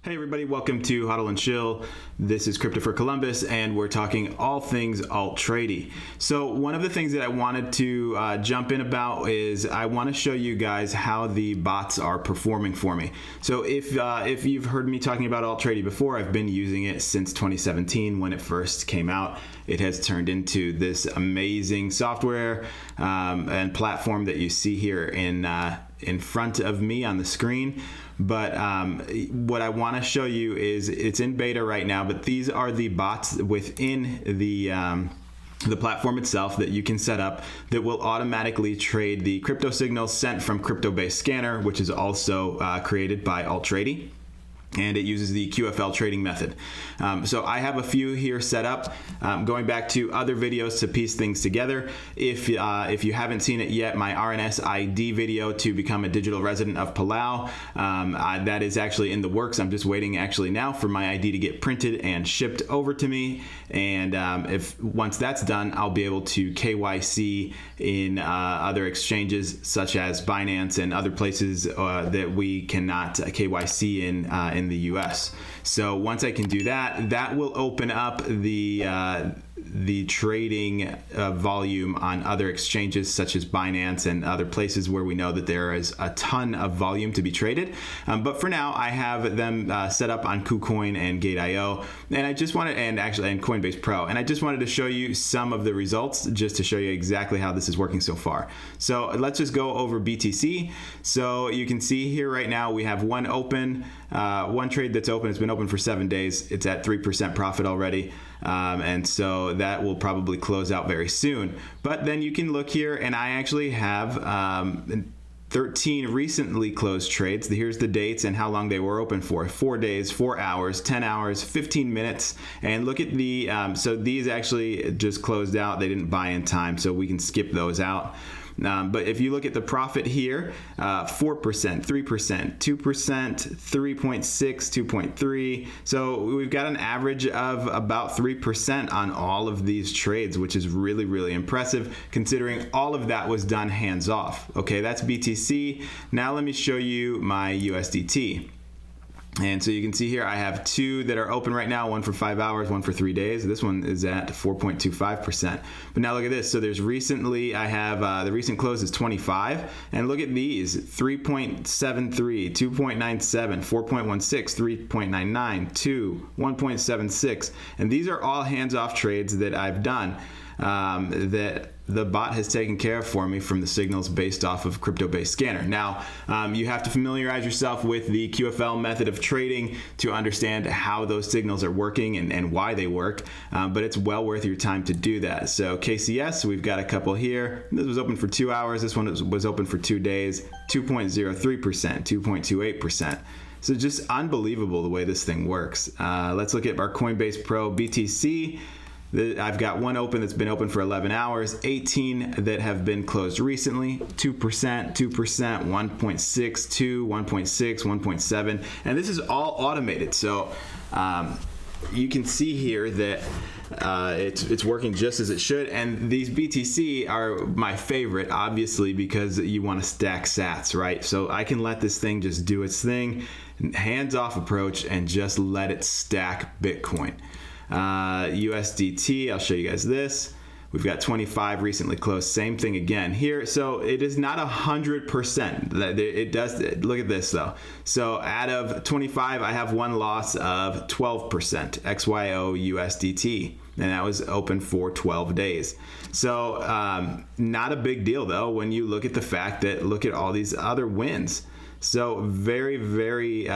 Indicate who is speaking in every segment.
Speaker 1: Hey everybody, welcome to Hodl and Shill. This is Crypto for Columbus, and we're talking all things Altrady. So one of the things that I wanted to jump in about is I want to show you guys how the bots are performing for me. So if you've heard me talking about Altrady before, I've been using it since 2017 when it first came out. It has turned into this amazing software and platform that you see here in front of me on the screen. But what I want to show you is it's in beta right now, but these are the bots within the platform itself that you can set up that will automatically trade the crypto signals sent from crypto-based scanner, which is also created by Altrady. And it uses the QFL trading method. So I have a few here set up, going back to other videos to piece things together. If you haven't seen it yet, my RNS ID video to become a digital resident of Palau, that is actually in the works. I'm just waiting actually now for my ID to get printed and shipped over to me. And once that's done, I'll be able to KYC in other exchanges such as Binance and other places that we cannot KYC in the US. So once I can do that, that will open up the trading volume on other exchanges such as Binance and other places where we know that there is a ton of volume to be traded. But for now, I have them set up on KuCoin and Gate.io, and I just wanted, and Coinbase Pro, and I just wanted to show you some of the results just to show you exactly how this is working so far. So let's just go over BTC. So you can see here right now we have one trade that's open. It's been open for 7 days. It's at 3% profit already. And so that will probably close out very soon. But then you can look here, and I actually have 13 recently closed trades. Here's the dates and how long they were open for: 4 days, 4 hours, 10 hours, 15 minutes. And look at the, so these actually just closed out. They didn't buy in time, so we can skip those out. But if you look at the profit here, 4%, 3%, 2%, 3.6, 2.3. So we've got an average of about 3% on all of these trades, which is really, really impressive considering all of that was done hands off. Okay, that's BTC. Now let me show you my USDT. And so you can see here I have two that are open right now, one for 5 hours, one for 3 days. This one is at 4.25%. But now look at this. So there's recently, I have the recent close is 25. And look at these: 3.73, 2.97, 4.16, 3.99, 2, 1.76. And these are all hands-off trades that I've done that the bot has taken care of for me from the signals based off of crypto-based scanner. Now, you have to familiarize yourself with the QFL method of trading to understand how those signals are working and why they work, but it's well worth your time to do that. So KCS, we've got a couple here. This was open for 2 hours. This one was open for 2 days, 2.03%, 2.28%. So just unbelievable the way this thing works. Let's look at our Coinbase Pro BTC. I've got one open that's been open for 11 hours, 18 that have been closed recently, 2%, 2%, 1.62, 1.6, 1.7, and this is all automated. So you can see here that it's working just as it should. And these BTC are my favorite, obviously, because you want to stack sats, right? So I can let this thing just do its thing, hands-off approach, and just let it stack Bitcoin. USDT, I'll show you guys this. We've got 25 recently closed. Same thing again here. So it is not 100%. It does. Look at this though. So out of 25, I have one loss of 12%. XYO USDT, and that was open for 12 days. So not a big deal though when you look at the fact that look at all these other wins. So very, very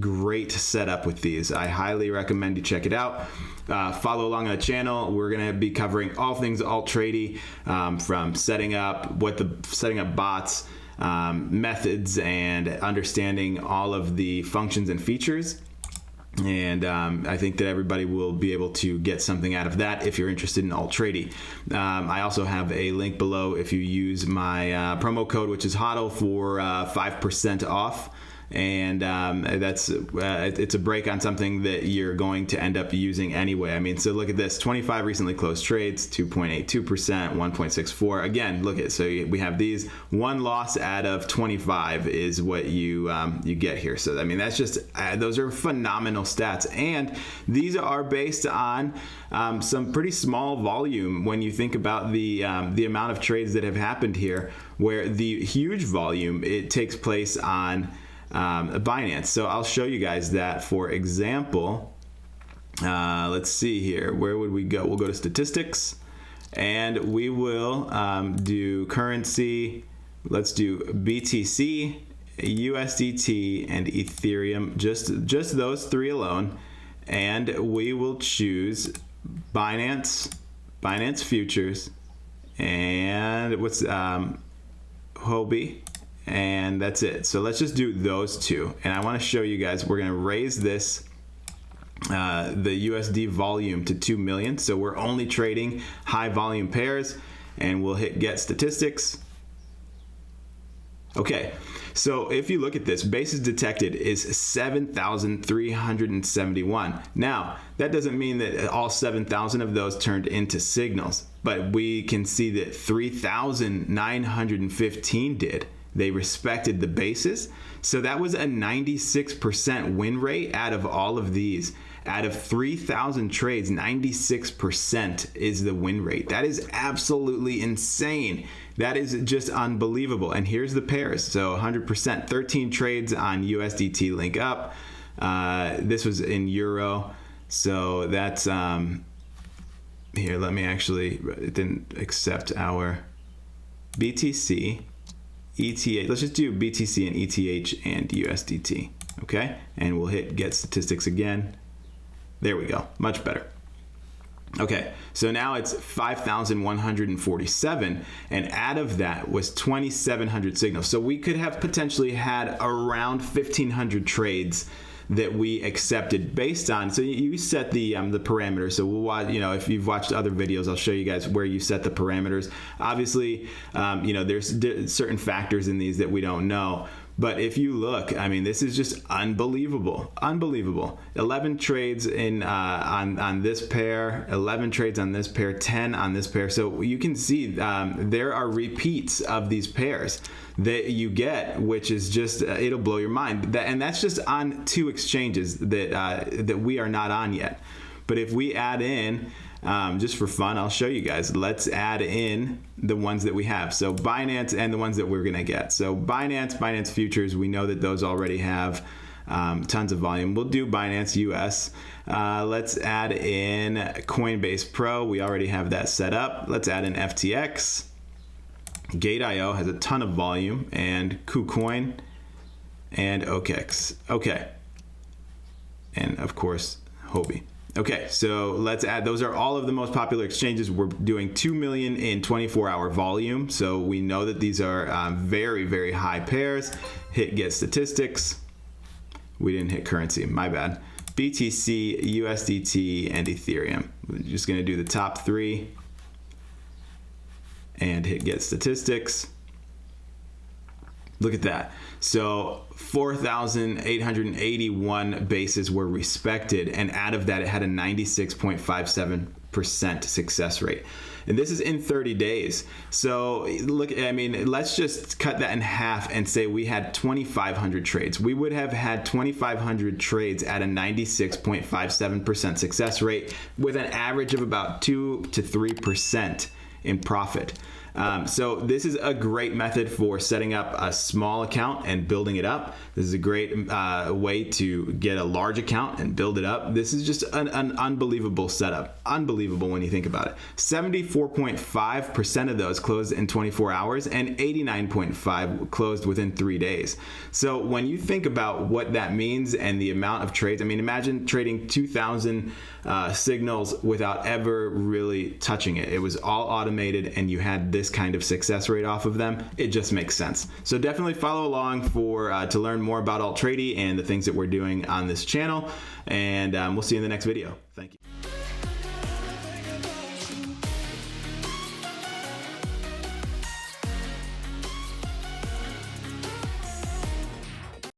Speaker 1: great setup with these. I highly recommend you check it out. Follow along on the channel. We're going to be covering all things Altrady, from setting up bots, methods, and understanding all of the functions and features. And I think that everybody will be able to get something out of that if you're interested in Altrady. I also have a link below if you use my promo code, which is Hodl, for 5% off. and it's a break on something that you're going to end up using anyway. I mean, so look at this: 25 recently closed trades, 2.82%, 1.64. Again, look at, so we have these. One loss out of 25 is what you get here. So I mean, that's just those are phenomenal stats, and these are based on some pretty small volume when you think about the amount of trades that have happened here, where the huge volume, it takes place on Binance. So I'll show you guys that. For example, let's see here. Where would we go? We'll go to statistics, and we will do currency. Let's do BTC, USDT, and Ethereum. Just those three alone, and we will choose Binance futures, and what's Hobby. And that's it. So let's just do those two. And I want to show you guys, we're going to raise this, the USD volume to 2 million. So we're only trading high volume pairs, and we'll hit get statistics. Okay. So if you look at this, bases detected is 7,371. Now, that doesn't mean that all 7,000 of those turned into signals, but we can see that 3,915 did. They respected the bases. So that was a 96% win rate out of all of these. Out of 3,000 trades, 96% is the win rate. That is absolutely insane. That is just unbelievable. And here's the pairs. So 100%, 13 trades on USDT link up. This was in Euro. So that's, here, let me actually, it didn't accept our BTC. ETH, let's just do BTC and ETH and USDT, okay? And we'll hit get statistics again. There we go, much better. Okay, so now it's 5,147, and out of that was 2,700 signals. So we could have potentially had around 1,500 trades that we accepted based on, so you set the parameters. So we'll watch, if you've watched other videos, I'll show you guys where you set the parameters. Obviously, there's certain factors in these that we don't know. But if you look, I mean, this is just unbelievable, unbelievable. 11 trades in on this pair, 11 trades on this pair, 10 on this pair. So you can see there are repeats of these pairs that you get, which is just it'll blow your mind. And that's just on 2 exchanges that we are not on yet. But if we add in, just for fun, I'll show you guys. Let's add in the ones that we have. So Binance and the ones that we're going to get. So Binance futures, we know that those already have tons of volume. We'll do Binance US. Let's add in Coinbase Pro. We already have that set up. Let's add in FTX. Gate.io has a ton of volume, and KuCoin and OKEx. Okay. And of course, Hobby. Okay, so let's add, those are all of the most popular exchanges. We're doing 2 million in 24-hour volume. So we know that these are very, very high pairs. Hit get statistics. We didn't hit currency, my bad. BTC, USDT, and Ethereum. We're just gonna do the top 3 and hit get statistics. Look at that. So 4,881 bases were respected, and out of that, it had a 96.57% success rate. And this is in 30 days. So look, I mean, let's just cut that in half and say we had 2,500 trades. We would have had 2,500 trades at a 96.57% success rate with an average of about 2 to 3% in profit. So this is a great method for setting up a small account and building it up. This is a great way to get a large account and build it up. This is just an unbelievable setup. Unbelievable when you think about it. 74.5% of those closed in 24 hours and 89.5% closed within 3 days. So when you think about what that means and the amount of trades, I mean, imagine trading 2,000 signals without ever really touching it. It was all automated, and you had this kind of success rate off of them. It just makes sense. So definitely follow along to learn more about Altrady and the things that we're doing on this channel. And we'll see you in the next video. Thank you.